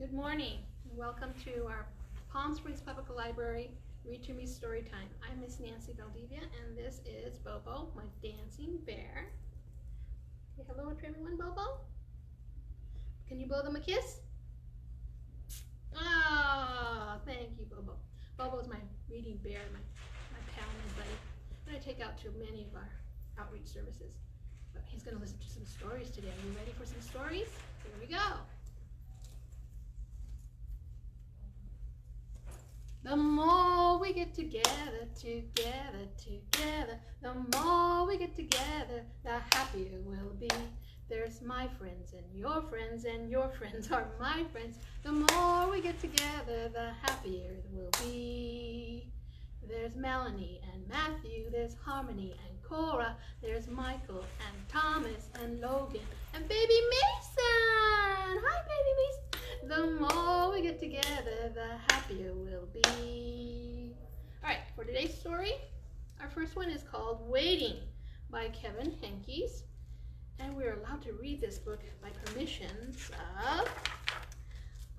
Good morning. Welcome to our Palm Springs Public Library Read to Me Story Time. I'm Miss Nancy Valdivia, and this is Bobo, my dancing bear. Say hello to everyone, Bobo. Can you blow them a kiss? Ah, thank you, Bobo. Bobo's my reading bear, my pal, my buddy. I'm going to take out to many of our outreach services. But he's going to listen to some stories today. Are you ready for some stories? Here we go. The more we get together, the more we get together, the happier we'll be. There's my friends and your friends are my friends. The more we get together, the happier we'll be. There's Melanie and Matthew, there's Harmony and Cora, there's Michael and Thomas and Logan and baby Mason. Hi, baby Mason. The more we get together, the happier we'll be. All right, for today's story, our first one is called Waiting by Kevin Henkes. And we're allowed to read this book by permissions of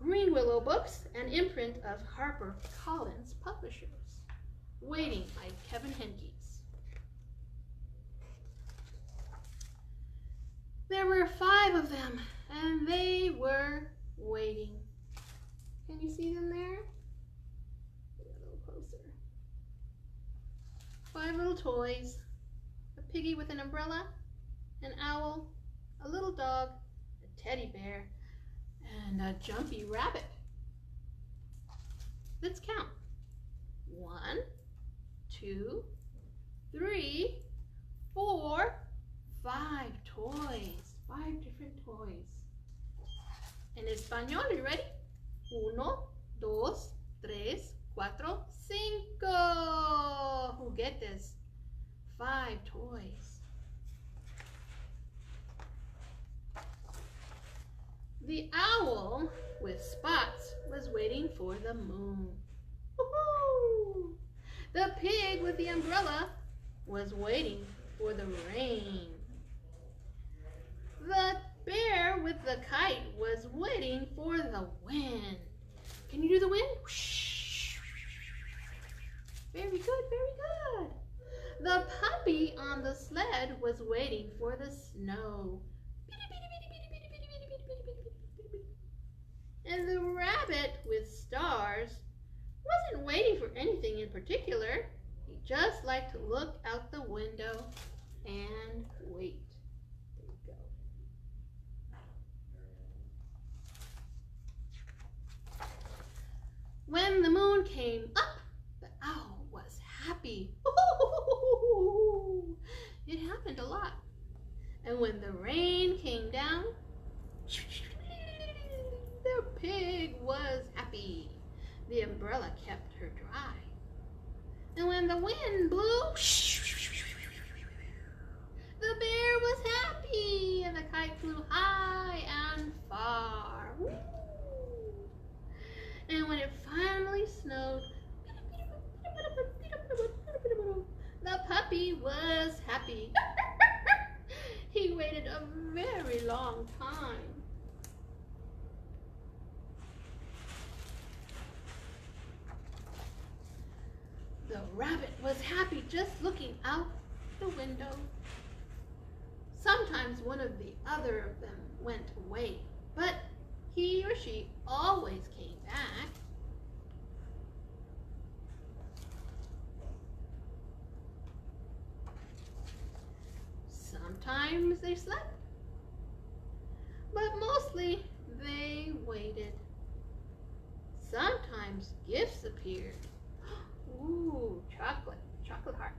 Greenwillow Books, an imprint of HarperCollins Publishers. Waiting by Kevin Henkes. There were 5 of them, and they were waiting. Can you see them there? Get a little closer. 5 little toys, a piggy with an umbrella, an owl, a little dog, a teddy bear, and a jumpy rabbit. Let's count. 1, 2, 3, 4, 5 toys. 5 different toys. En español, are you ready? 1, 2, 3, 4, 5. Juguetes. 5 toys. The owl with spots was waiting for the moon. Woohoo! The pig with the umbrella was waiting for the rain. The bear with the kite was waiting for the wind. Can you do the wind? Very good, very good. The puppy on the sled was waiting for the snow. And the rabbit with stars wasn't waiting for anything in particular. He just liked to look out the window and wait. There you go. When the moon came up, the owl was happy. It happened a lot. And when the rain came down, the pig was happy. The umbrella kept her dry. And when the wind blew, the bear was happy, and the kite flew high and far. Woo! And when it finally snowed, the puppy was happy. He waited a very long time. The rabbit was happy just looking out the window. Sometimes one of the other of them went away, but he or she always came back. Sometimes they slept, but mostly they waited. Sometimes gifts appeared. Ooh, chocolate heart.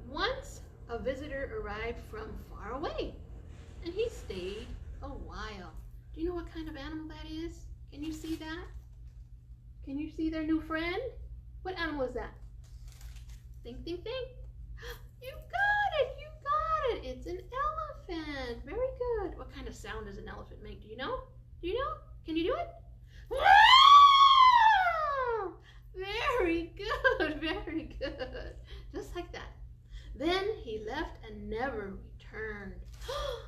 Once a visitor arrived from far away, and he stayed a while. Do you know what kind of animal that is? Can you see that? Can you see their new friend? What animal is that? Think, think, think. You got it, you got it. It's an elephant. Very good. What kind of sound does an elephant make? Do you know? Do you know? Can you do it? Very good, very good. Just like that. Then he left and never returned. Oh,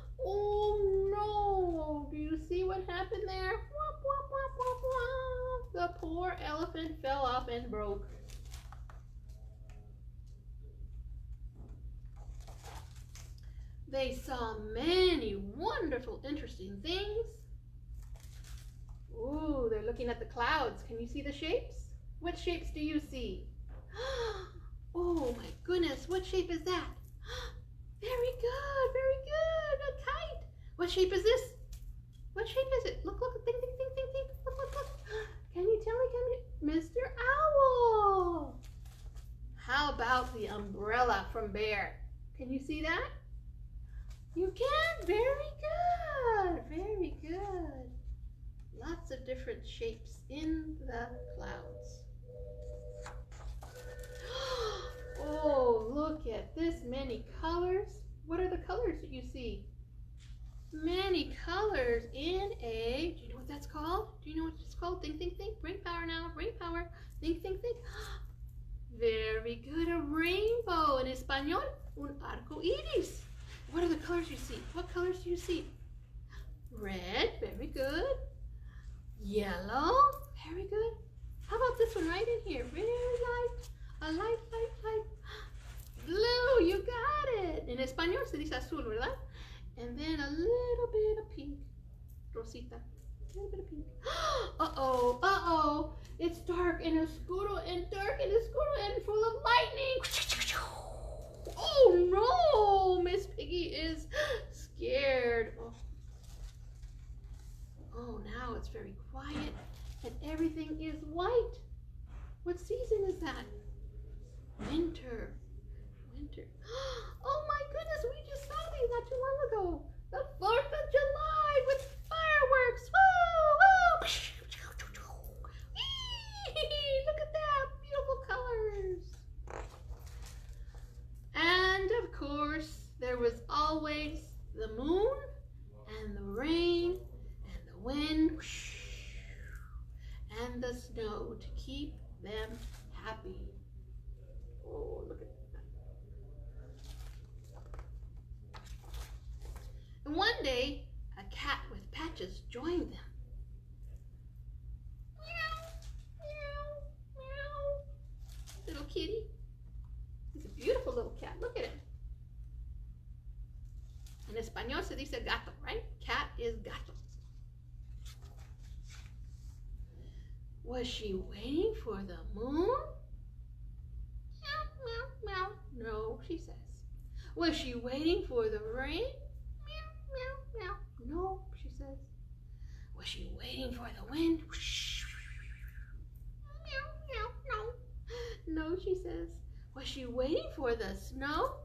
They saw many wonderful, interesting things. Ooh, they're looking at the clouds. Can you see the shapes? What shapes do you see? Oh my goodness, what shape is that? Very good, very good. A kite. What shape is this? What shape is it? Look, look, think, think, think, think, think. Look, look, look. Can you tell me, Mr. Owl? How about the umbrella from Bear? Can you see that? You can? Very good, very good. Lots of different shapes in the clouds. Oh, look at this many colors. What are the colors that you see? Many colors in a, do you know what that's called? Do you know what it's called? Think, think, think. Bring power now, bring power. Think, think, think. Very good, a rainbow. In Espanol, un arco iris. What are the colors you see? What colors do you see? Red, very good. Yellow, very good. How about this one right in here? Very light, a light, light, light. Blue, you got it. In Espanol se dice azul, ¿verdad? And then a little bit of pink. Rosita, a little bit of pink. Uh-oh, uh-oh. It's dark and oscuro and dark and oscuro and full of lightning. Oh no, Miss Piggy is scared. Oh, now it's very quiet and everything is white. What season is that? Winter. Winter. Oh my goodness, we just saw these not too long ago. The 4th of July with fireworks. Woo, woo. Look at that, beautiful colors. And of course, there was always the moon and the rain and the wind and the snow to keep them happy. Oh, look at that. And one day, a cat with patches joined them. Meow, meow, meow. Little kitty. He's a beautiful little cat. Look at him. In Espanol se dice gato, right? Cat is gato. Was she waiting for the moon? Meow, meow, meow. No, she says. Was she waiting for the rain? Meow, meow, meow. No, she says. Was she waiting for the wind? Meow, meow, no. No, she says. Was she waiting for the snow?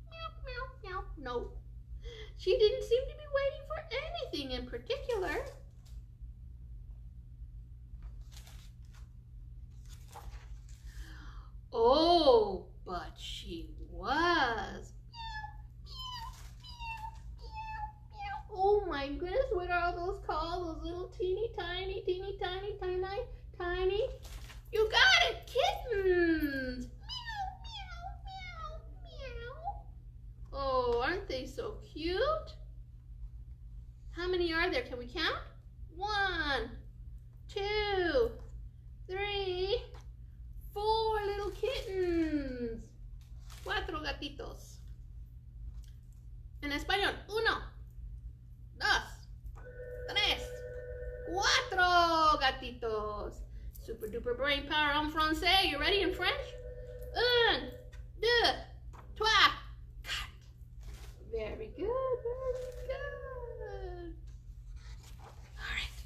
Meow, meow, meow. No. She didn't seem to be waiting for anything in particular. Oh, but she was. Oh my goodness, what are all those called? Those little teeny tiny. You got it, kittens. Meow, meow, meow, meow. Oh, aren't they so cute? How many are there? Can we count? 1, 2, 3, 4 little kittens. 4 gatitos. En español, 1, 2, 3, 4 gatitos. Super duper brain power en français. You ready in French? 1, 2, 3, 4. Very good, very good. All right.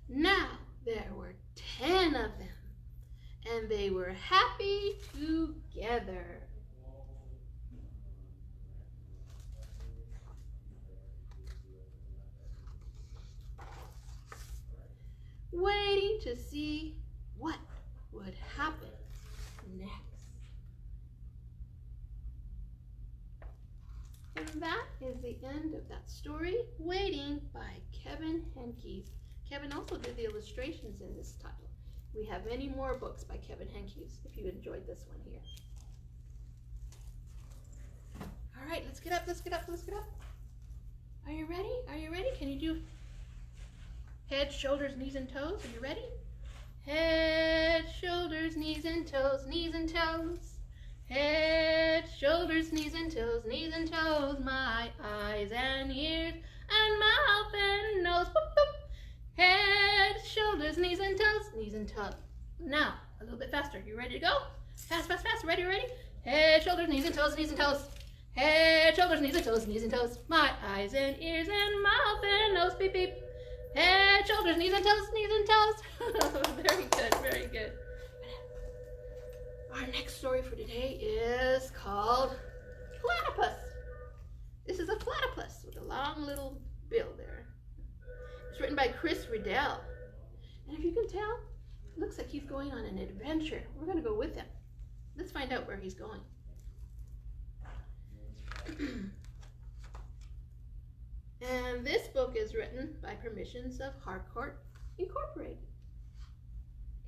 Now there were 10 of them, and they were happy together. Waiting to see what would happen next. And that is the end of that story, Waiting by Kevin Henkes. Kevin also did the illustrations in this title. We have many more books by Kevin Henkes if you enjoyed this one here. All right, let's get up, let's get up, let's get up. Are you ready? Are you ready? Can you do head, shoulders, knees, and toes? Are you ready? Head, shoulders, knees, and toes, knees and toes. Head, shoulders. shoulders, knees and toes, my eyes and ears and mouth and nose. Boop, boop. Head, shoulders, knees and toes. Now, a little bit faster. You ready to go? Fast, fast, fast. Ready, ready? Head, shoulders, knees and toes. Head, shoulders, knees and toes. My eyes and ears and mouth and nose. Beep, beep. Head, shoulders, knees and toes. Very good, very good. Our next story for today is called Platypus. This is a platypus with a long little bill there. It's written by Riddell. And if you can tell, it looks like he's going on an adventure. We're going to go with him. Let's find out where he's going. And this book is written by permissions of Harcourt Incorporated,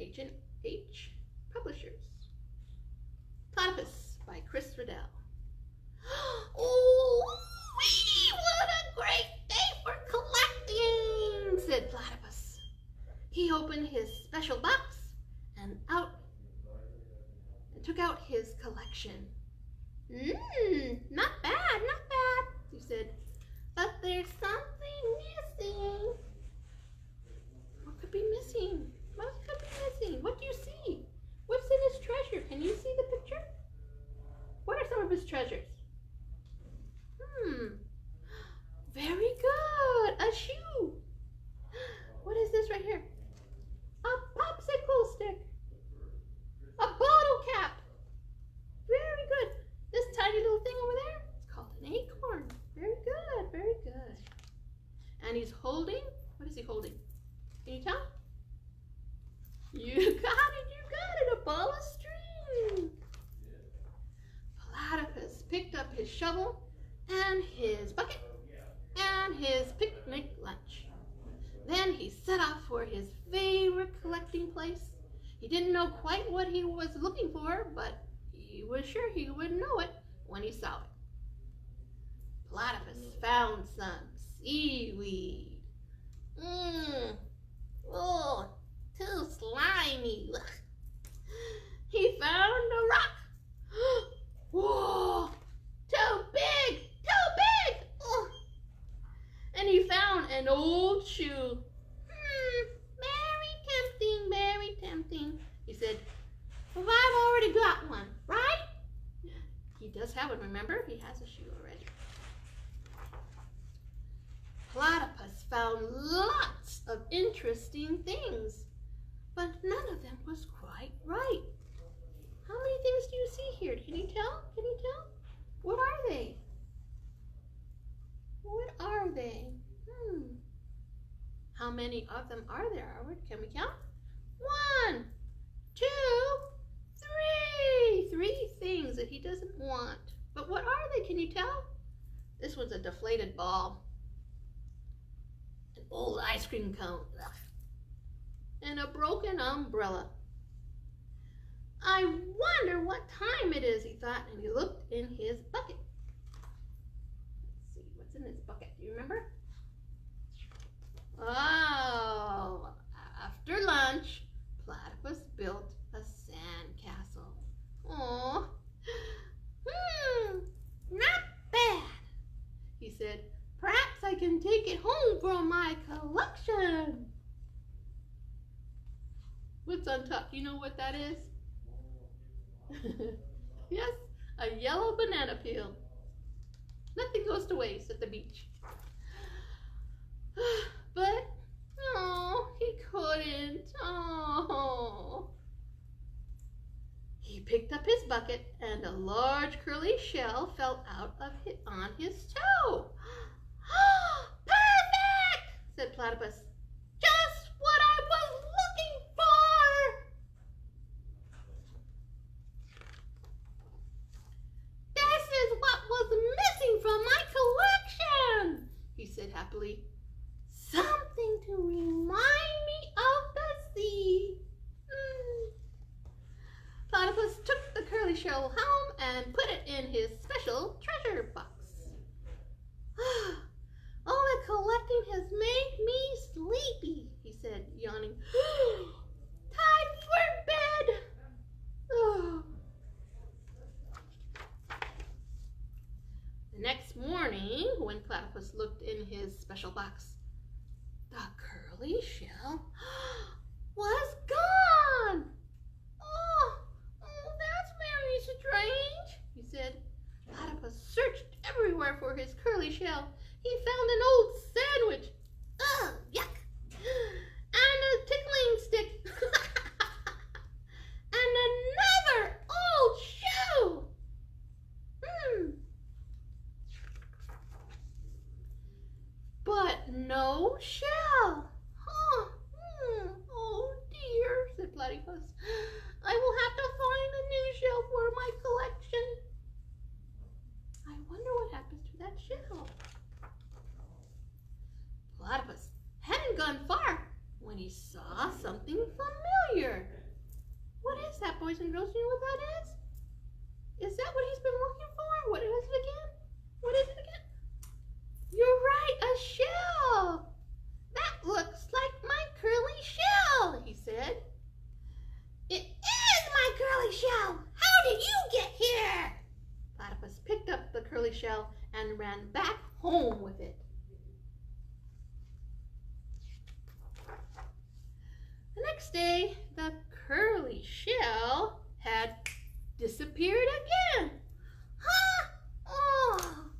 H&H Publishers. Platypus by Riddell. Oh, what a great day for collecting, said Platypus. He opened his special box and took out his collection. Not bad, he said. But there's something missing. What could be missing? What do you see? What's in his treasure? Can you see the picture? What are some of his treasures? Very good. A shoe. What is this right here? A popsicle stick. A bottle cap. Very good. This tiny little thing over there, it's called an acorn. Very good, very good. And he's holding, what is he holding? Can you tell? You got it, a ball of string. Platypus picked up his shovel and his bucket and his picnic lunch. Then he set off for his favorite collecting place. He didn't know quite what he was looking for, but he was sure he would know it when he saw it. Platypus found some seaweed. Oh, too slimy. He found a rock. Whoa, too big. Oh. And he found an old shoe. Very tempting, he said. Well, I've already got one, right? He does have one, remember? He has a shoe already. Platypus found lots of interesting things, but none of them was quite right. How many things do you see here? Can you tell? What are they? How many of them are there, Howard? Can we count? 1, 2, 3. 3 things that he doesn't want. But what are they? Can you tell? This one's a deflated ball. An old ice cream cone. And a broken umbrella. I wonder what time it is, he thought, and he looked in his bucket. Let's see, what's in this bucket? Do you remember? Oh, after lunch, Platypus built a sandcastle. Oh, not bad, he said. Perhaps I can take it home for my collection. What's on top? Do you know what that is? Yes, a yellow banana peel. Nothing goes to waste at the beach. But, oh, he couldn't. Oh. He picked up his bucket and a large curly shell fell out of on his toe. Perfect, said Platypus. Just what I was looking for. This is what was missing from my collection, he said happily. Something to remind me of the sea. Platypus took the curly shell home and put it in his special treasure box. All the collecting has made me The next morning, when Platypus looked in his special box, the curly shell was gone. Oh, that's very strange, he said. Platypus searched everywhere for his curly shell. He found an old sandwich. Ugh, yuck. And a tickling stick. And another old shoe. But no shell. Huh. Oh dear, said Platypus. I will have to find a new shell for my collection. I wonder what happens to that shell. Platypus hadn't gone far when he saw something familiar. What is that, boys and girls? Do you know what that is? Is that what he's been looking for? What is it again? What is it again? You're right, a shell. That looks like my curly shell, he said. It is my curly shell. How did you get here? Platypus picked up the curly shell and ran back home with it. The next day, the curly shell had disappeared again. Huh? Oh!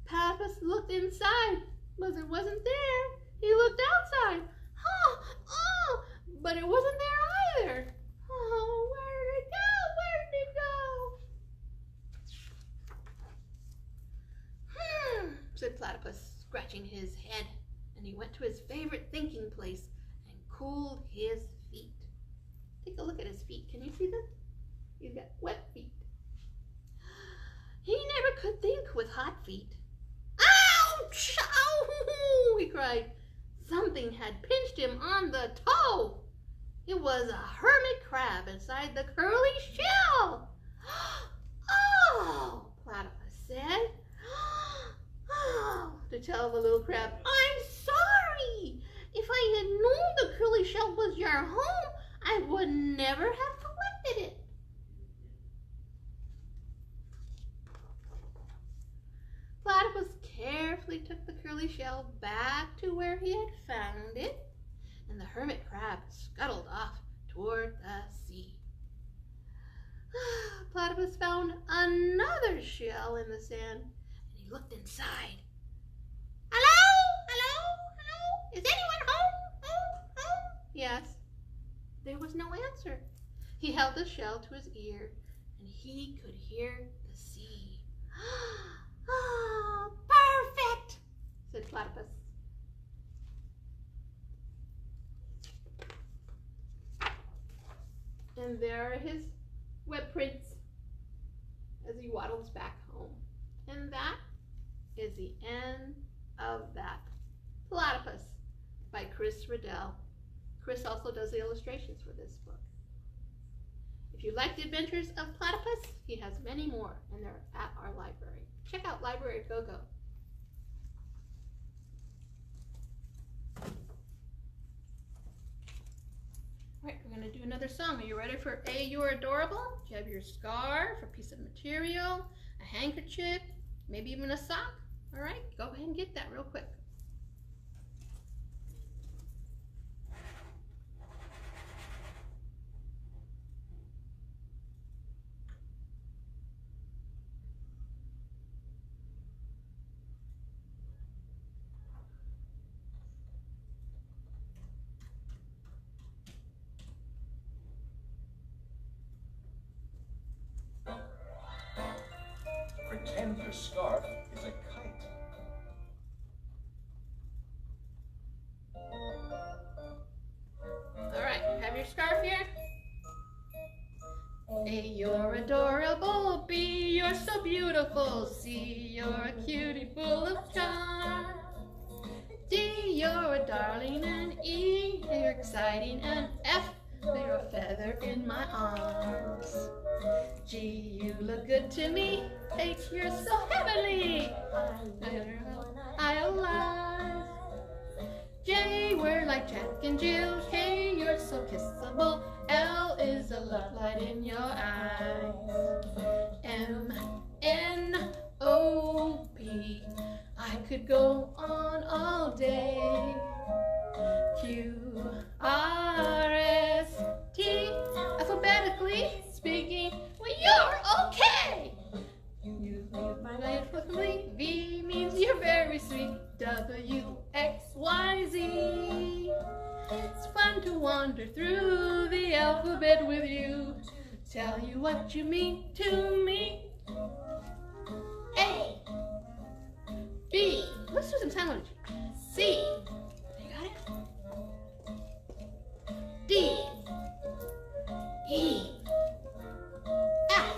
Platypus looked inside, but it wasn't there. He looked outside. Huh? Oh! But it wasn't there either. Oh, where did it go? Where did it go? Said Platypus, scratching his head, and he went to his favorite thinking place and cooled his feet. Take a look at his feet. Can you see them? He's got wet feet. He never could think with hot feet. Ouch! Ow! He cried. Something had pinched him on the toe. It was a hermit crab inside the curly shell. Oh, Platypus said. Oh, to tell the little crab, I'm sorry. If I had known the curly shell was your home, I would never have collected it. Platypus carefully took the curly shell back to where he had found it, and the hermit crab scuttled off toward the sea. Platypus found another shell in the sand, and he looked inside. Hello? Hello? Hello? Is anyone home? Home? He asked. There was no answer. He held the shell to his ear, and he could hear the sea. Oh, perfect, said Platypus. And there are his web prints as he waddles back home. And that is the end of that. Platypus by Riddell. Chris also does the illustrations for this book. If you like the adventures of Platypus, he has many more, and they're at our library. Check out Library Go-Go. All right, we're going to do another song. Are you ready for A, You're Adorable? Do you have your scarf, a piece of material, a handkerchief, maybe even a sock? All right, go ahead and get that real quick. Pretend your scarf is a kite. All right, have your scarf here? A, you're adorable. B, you're so beautiful. C, you're a cutie full of charm. D, you're a darling. And E, you're exciting. And F, you're a feather in my arms. G, you look good to me. H, you're so heavenly. I alive. J, we're like Jack and Jill. K, you're so kissable. L is a love light in your eyes. M, N, O, P, could go on all day. Q-R-S-T, alphabetically speaking, well, you're okay. V means you're very sweet. W-X-Y-Z. It's fun to wander through the alphabet with you. Tell you what you mean to me. A, B, let's do some sign language. C, you got it? D, E, F,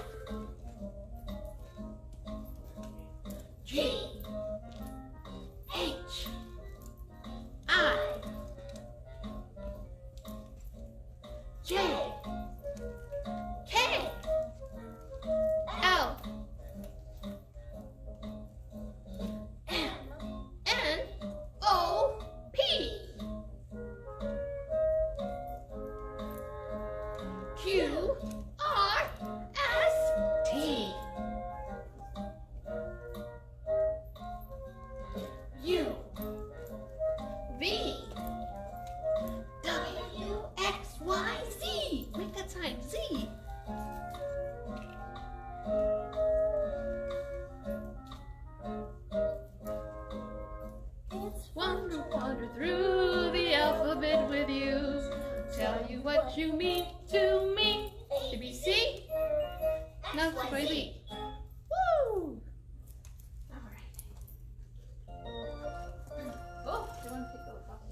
G, H, I, J, K, L, M, N, O, P, Q, R, S, T, U, V, W, X, Y, Z. Make that sign, Z. It's fun to wander through the alphabet with you. Tell you what you mean to me. A, B, C. Now it's crazy. Woo! Alright. Oh, you want to take those off?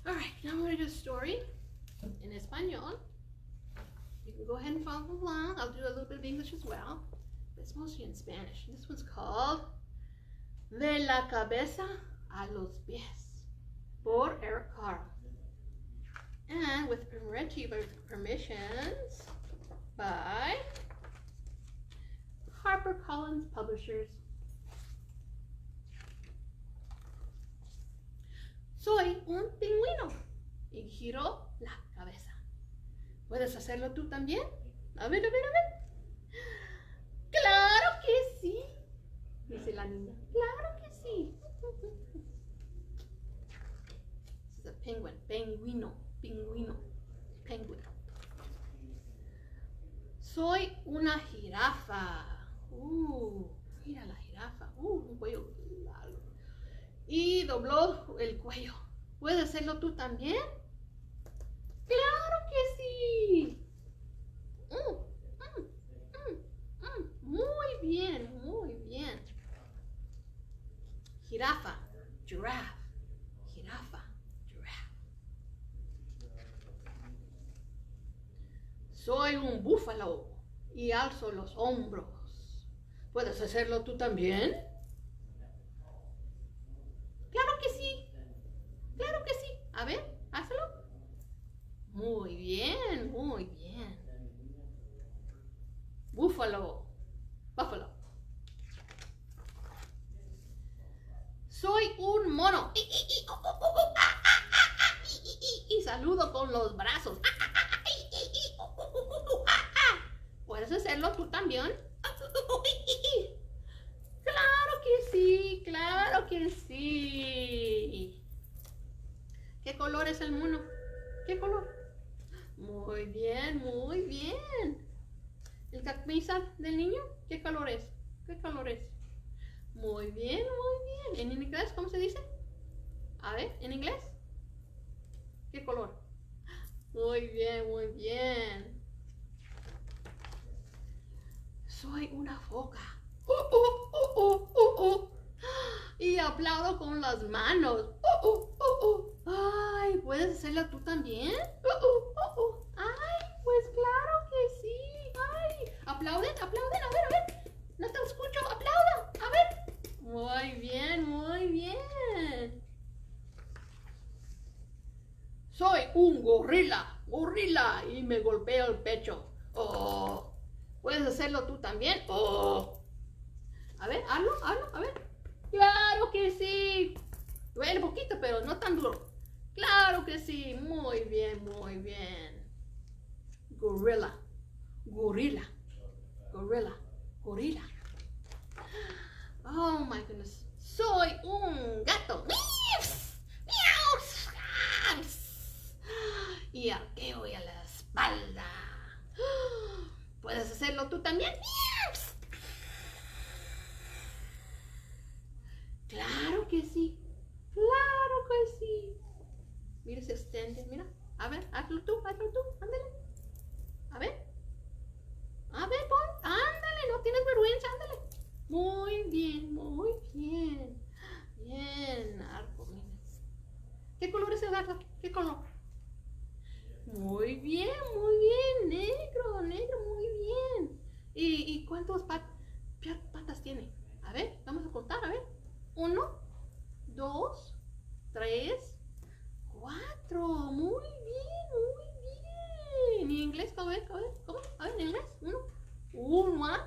Alright, now I'm going to do a story in Espanol. You can go ahead and follow along. I'll do a little bit of English as well. But it's mostly in Spanish. This one's called De la cabeza a los pies, por Eric Carle. And with permissions by HarperCollins Publishers. Soy un pingüino y giro la cabeza. ¿Puedes hacerlo tú también? A ver, a ver, a ver. ¡Claro que sí! Dice la niña. ¡Claro que sí! This is a penguin. Pingüino. Pingüino. Penguin. Soy una jirafa. Mira la jirafa. Un cuello largo. Y dobló el cuello. ¿Puedes hacerlo tú también? ¡Claro que sí! Muy bien, muy bien. Jirafa, giraffe, jirafa, giraffe. Soy un búfalo y alzo los hombros. ¿Puedes hacerlo tú también? Claro que sí, claro que sí. A ver, hazlo. Muy bien, muy bien. Búfalo, búfalo. Soy un mono y saludo con los brazos. ¿Puedes hacerlo tú también? Claro que sí, claro que sí. ¿Qué color es el mono? ¿Qué color? Muy bien, muy bien. ¿El camisa del niño? ¿Qué color es? ¿Qué color es? Muy bien, muy bien. ¿En inglés cómo se dice? A ver, ¿en inglés? ¿Qué color? Muy bien, muy bien. Soy una foca. Y aplaudo con las manos. Ay, ¿puedes hacerlo tú también? Ay, pues claro que sí. Ay, aplauden, aplauden, a ver. No te escucho, aplaudan, a ver. Muy bien, muy bien. Soy un gorila, y me golpeo el pecho. ¿Puedes hacerlo tú también? A ver, hazlo, a ver. Claro que sí. Duele un poquito, pero no tan duro. Claro que sí. Muy bien, muy bien. Gorila. gorila. Oh my goodness. Soy un gato. Y arqueo y a la espalda. ¿Puedes hacerlo tú también? Claro que sí. Claro que sí. Mira, se extiende, mira. A ver, hazlo tú, ándale. A ver, pon, ándale, no tienes vergüenza, ándale. Muy bien, muy bien. Bien, arco, mira. ¿Qué color es el gato? ¿Qué color? Muy bien, negro, muy bien. ¿Y cuántas patas tiene? A ver, vamos a contar, a ver. 1, 2, 3, 4. Muy bien. ¿Y en inglés? A ver, ¿cómo? A ver, en inglés. 1,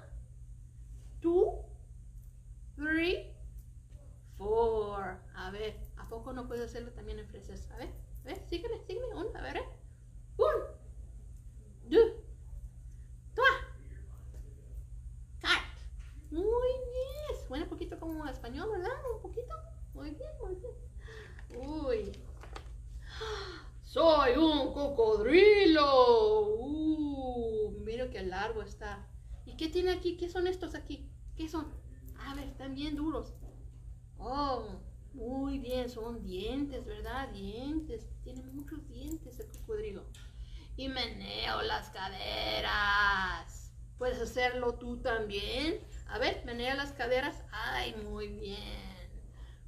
2, 3, 4. A ver, ¿a poco no puedes hacerlo también en francés? A ver, sígueme. A ver, 1, 2, 3, 4. Muy bien. Suena un poquito como español, ¿verdad? Un poquito. Muy bien. Uy. Soy un cocodrilo. Mira qué largo está. ¿Y qué tiene aquí? ¿Qué son estos aquí? ¿Qué son? A ver, están bien duros. Oh, muy bien, son dientes, ¿verdad? Dientes. Tiene muchos dientes el cocodrilo. Y meneo las caderas. ¿Puedes hacerlo tú también? A ver, menea las caderas. Ay, muy bien.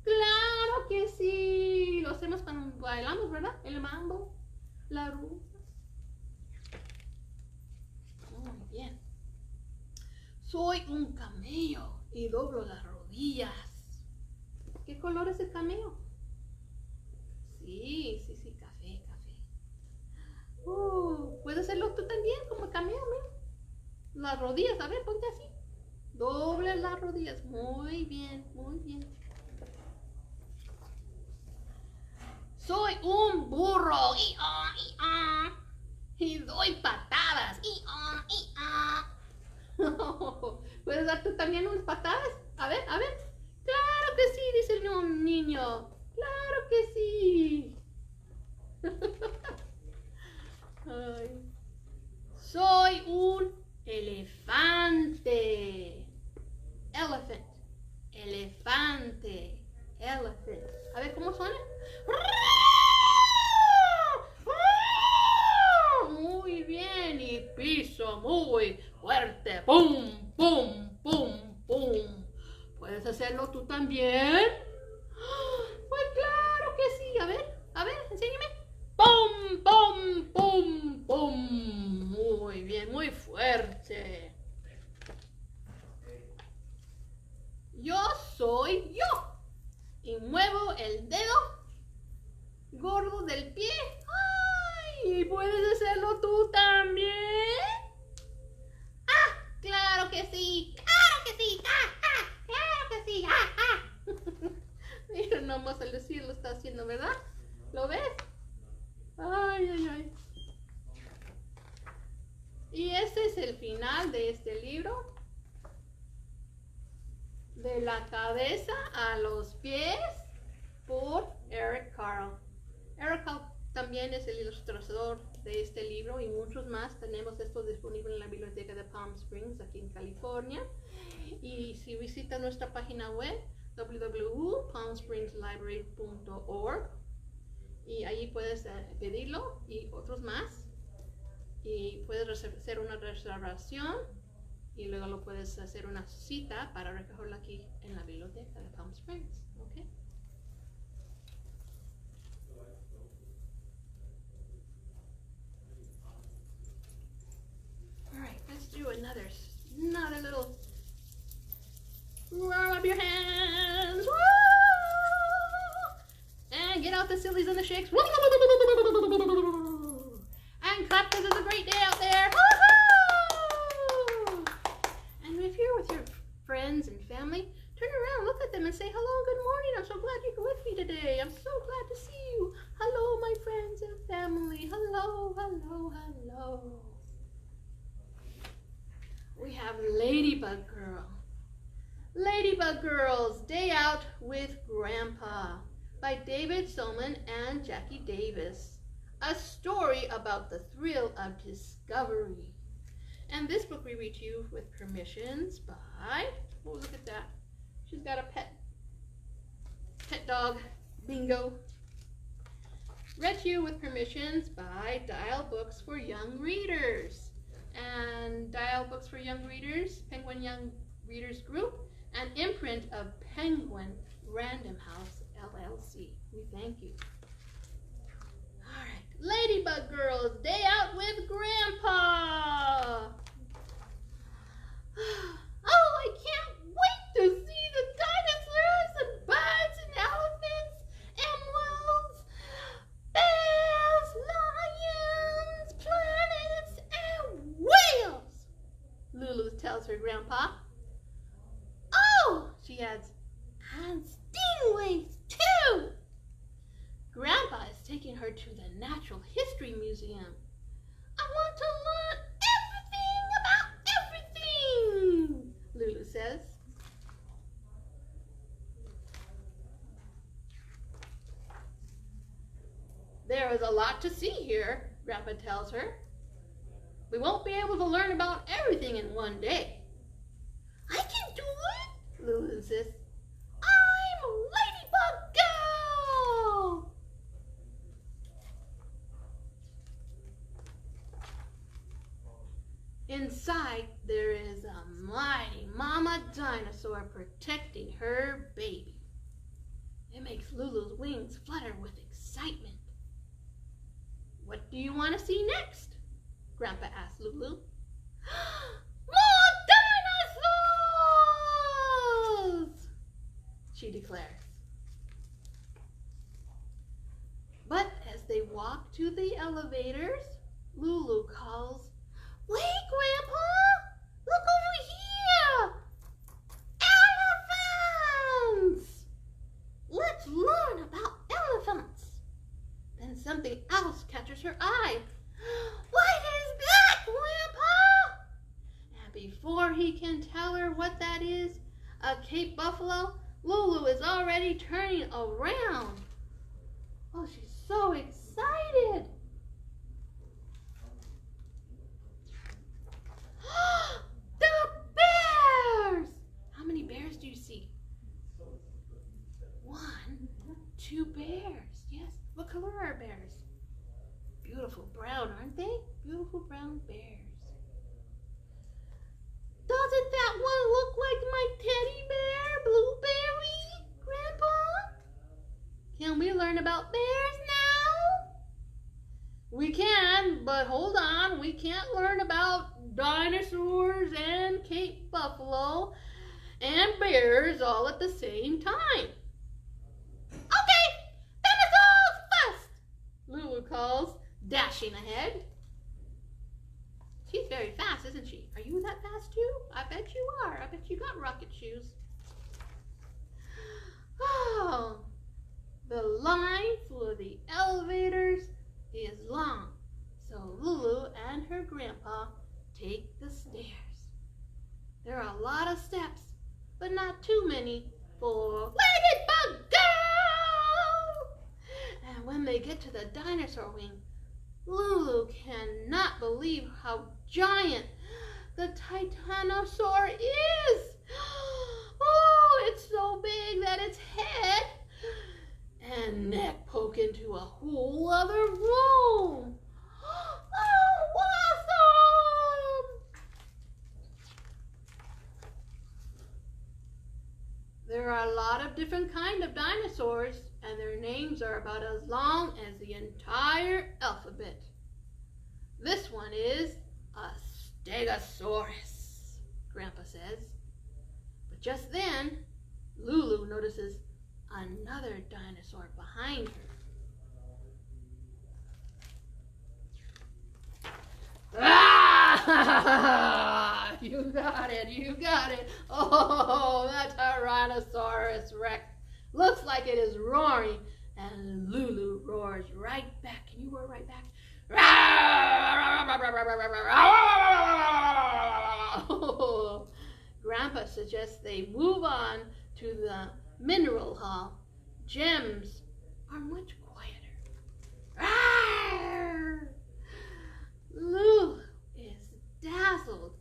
Claro que sí. Lo hacemos cuando bailamos, ¿verdad? El mambo, la rumba. Muy bien. Soy un camello y doblo las rodillas. ¿Qué color es el camello? Sí, café. ¿Puedes hacerlo tú también como camello, mira? Las rodillas, a ver, ponte así. Doble las rodillas. Muy bien. Soy un burro. Y doy patadas. ¿Puedes dar tú también unas patadas? A ver. Claro que sí, dice un niño. Claro que sí. Ay. Soy un elefante. Elefante. A ver cómo suena. Muy bien, y piso muy fuerte. ¡Pum! ¿Puedes hacerlo tú también? Pues claro que sí. A ver, enséñame. ¡Pum! Muy bien, muy fuerte. Yo soy yo. Y muevo el dedo gordo del pie. ¡Ay! ¿Puedes hacerlo tú también? ¡Claro que sí! ¡Claro que sí! ¡Claro que sí! Mira, nomás al decir lo está haciendo, ¿verdad? ¿Lo ves? Ay. Y este es el final de este libro. De la cabeza a los pies, por Eric Carle. Eric Carle también es el ilustrador de este libro y muchos más. Tenemos esto disponible en la biblioteca de Palm Springs, aquí en California. Y si visitas nuestra página web, www.palmspringslibrary.org, y ahí puedes pedirlo y otros más. Y puedes hacer una reservación y luego lo puedes hacer una cita para recogerlo aquí en la biblioteca de Palm Springs. ¿Ok? All right, let's do another little roll up your hands. Woo! And get out the sillies and the shakes. And clap because it's a great day out there. Woo-hoo! And if you're with your friends and family, turn around, look at them and say, hello, good morning. I'm so glad you're with me today. I'm so glad to see you. Hello, my friends and family. Hello. We have Ladybug Girl. Ladybug Girls Day Out with Grandpa by David Soman and Jacky Davis. A story about the thrill of discovery. And this book we read to you with permissions by, oh, look at that. She's got a pet dog, Bingo. Read to you with permissions by Dial Books for Young Readers. And Dial Books for Young Readers, Penguin Young Readers Group, an imprint of Penguin Random House, LLC. We thank you. All right, Ladybug Girls Day Out with Grandpa. Oh, I can't wait to see the dinosaurs and birds and elephants, emeralds, bears, lions, planets, and whales, Lulu tells her grandpa. Oh, she adds, and stingrays too. Grandpa is taking her to the Natural History Museum. I want to learn everything about everything, Lulu says. There is a lot to see here, Grandpa tells her. We won't be able to learn about everything in one day. I can do it, Lulu insists. I'm Ladybug Girl! Inside, there is a mighty mama dinosaur protecting her baby. It makes Lulu's wings flutter with excitement. What do you want to see next? Grandpa asked Lulu. More dinosaurs! She declares. But as they walk to the elevators, Lulu calls, "Wait, Grandpa! Look over here! Elephants! Let's learn about elephants." Then something else catches her eye. "What is that, Grandpa?" And before he can tell her what that is, a Cape buffalo, Lulu is already turning around. Oh, she's so excited. The bears! How many bears do you see? 1, 2 bears. Yes. What color are bears? Beautiful brown, aren't they? Beautiful brown bears. Doesn't that one look like my teddy bear, Blueberry, Grandpa? Can we learn about bears now? We can, but hold on. We can't learn about dinosaurs and Cape buffalo and bears all at the same time. Okay, dinosaurs first, Lulu calls, dashing ahead. She's very fast, isn't she? Are you that fast too? I bet you are. I bet you got rocket shoes. Oh, the line for the elevators is long, so Lulu and her grandpa take the stairs. There are a lot of steps, but not too many for Ladybug Girl! And when they get to the dinosaur wing, Lulu cannot believe how giant the Titanosaur is. Oh, it's so big that its head and neck poke into a whole other room. Oh, awesome! There are a lot of different kinds of dinosaurs, and their names are about as long as the entire alphabet. This one is a Stegosaurus, Grandpa says. But just then, Lulu notices another dinosaur behind her. Ah! You got it, you got it. Oh, that Tyrannosaurus Rex looks like it is roaring, and Lulu roars right back. Can you roar right back? Grandpa suggests they move on to the mineral hall. Gems are much quieter. Arr! Lulu is dazzled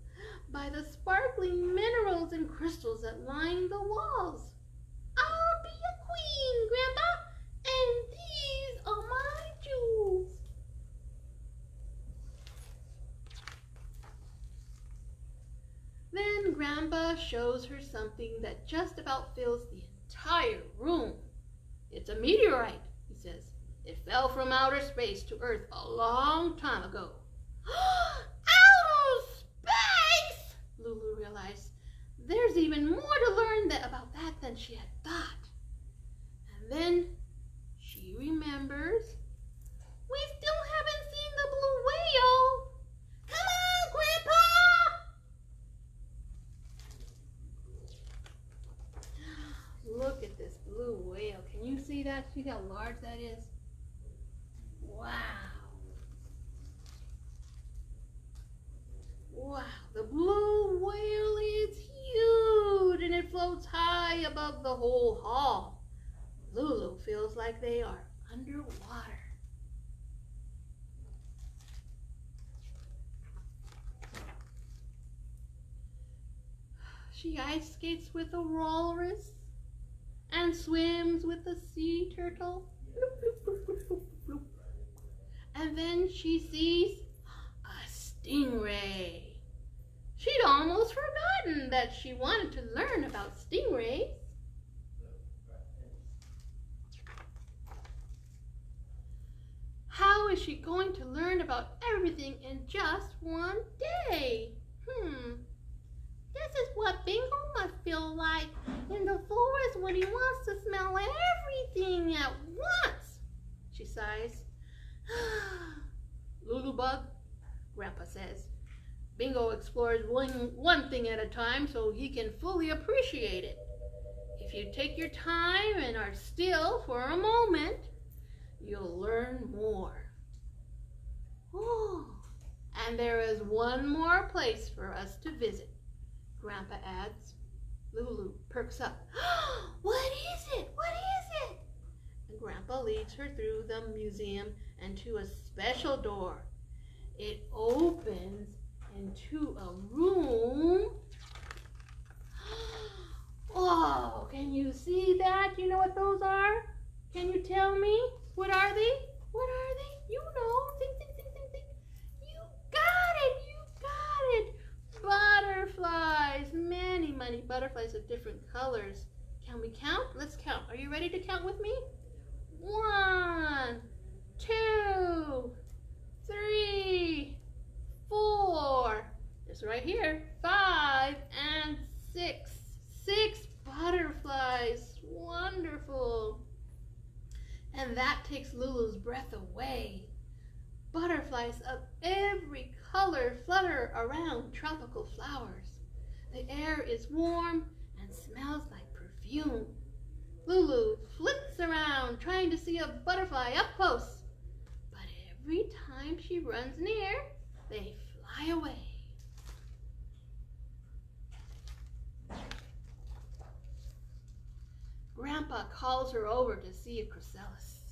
by the sparkling minerals and crystals that line the walls. I'll be a queen, Grandpa, and these are my jewels. Then Grandpa shows her something that just about fills the entire room. It's a meteorite, he says. It fell from outer space to Earth a long time ago. Outer space! Lulu realized there's even more to learn about that than she had thought. And then she remembers we still haven't seen the blue whale. Come on, Grandpa! Look at this blue whale. Can you see that? See how large that is? Wow. Wow, the blue whale is huge and it floats high above the whole hall. Lulu feels like they are underwater. She ice skates with a walrus and swims with a sea turtle. Bloop, bloop, bloop, bloop, bloop, bloop. And then she sees a stingray. She'd almost forgotten that she wanted to learn about stingrays. How is she going to learn about everything in just one day? This is what Bingo must feel like in the forest when he wants to smell everything at once, she sighs. Lulu Bug, Grandpa says. Bingo explores one thing at a time so he can fully appreciate it. If you take your time and are still for a moment, you'll learn more. Oh, and there is one more place for us to visit, Grandpa adds. Lulu perks up. What is it? What is it? And Grandpa leads her through the museum and to a special door. It opens into a room. Oh, can you see that? You know what those are? Can you tell me? What are they? What are they? You know. Think, think, think, think, think. You got it. You got it. Butterflies. Many, many butterflies of different colors. Can we count? Let's count. Are you ready to count with me? 1, 2, 3, 4. It's right here. 5 and 6. 6 butterflies. Wonderful. And that takes Lulu's breath away. Butterflies of every color flutter around tropical flowers. The air is warm and smells like perfume. Lulu flits around trying to see a butterfly up close. But every time she runs near, they fly away. Grandpa calls her over to see a chrysalis.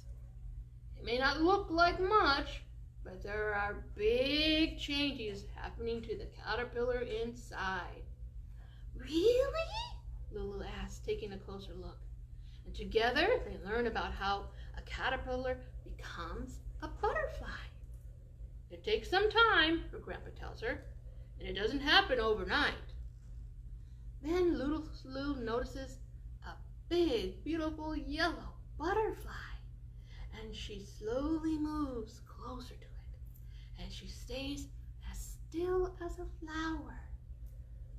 It may not look like much, but there are big changes happening to the caterpillar inside. Really? Lulu asks, taking a closer look. And together they learn about how a caterpillar becomes a butterfly. It takes some time, her grandpa tells her, and it doesn't happen overnight. Then Lulu notices a big, beautiful yellow butterfly, and she slowly moves closer to it, and she stays as still as a flower.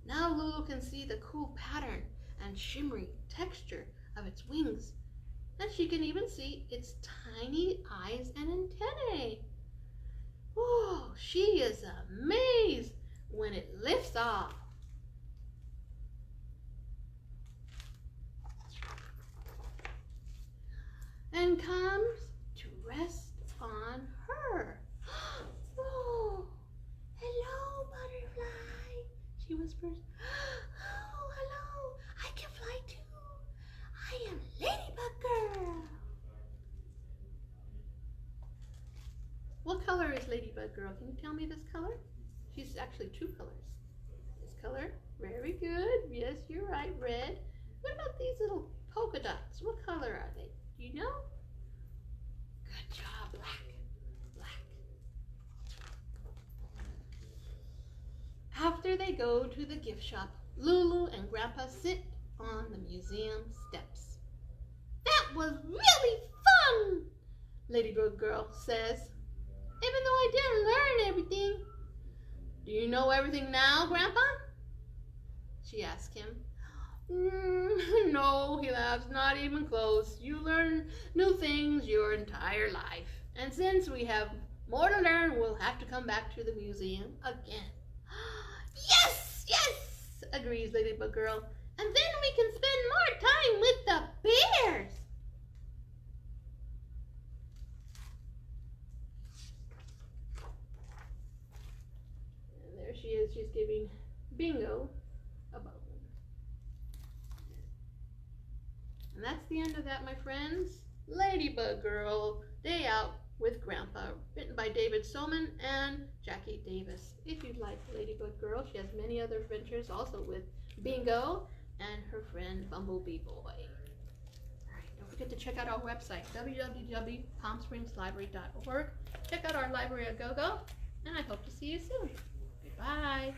Now Lulu can see the cool pattern and shimmery texture of its wings, and she can even see its tiny eyes and antennae. Oh, she is amazed when it lifts off. And comes to rest on her. Oh, hello, butterfly, she whispers. Girl. Can you tell me this color? She's actually two colors. This color, very good. Yes, you're right, red. What about these little polka dots? What color are they? Do you know? Good job, black. After they go to the gift shop, Lulu and Grandpa sit on the museum steps. That was really fun, Ladybug Girl says, even though I didn't learn everything. Do you know everything now, Grandpa? She asked him. No, he laughs, not even close. You learn new things your entire life. And since we have more to learn, we'll have to come back to the museum again. Yes, agrees Ladybug Girl. And then we can spend more time with the bears. And there she is. She's giving Bingo a bone. And that's the end of that, my friends. Ladybug Girl Day Out with Grandpa, written by David Soman and Jacky Davis. If you'd like Ladybug Girl, she has many other adventures also with Bingo and her friend Bumblebee Boy. Alright, don't forget to check out our website, www.palmspringslibrary.org. Check out our library at GoGo, and I hope to see you soon. Goodbye.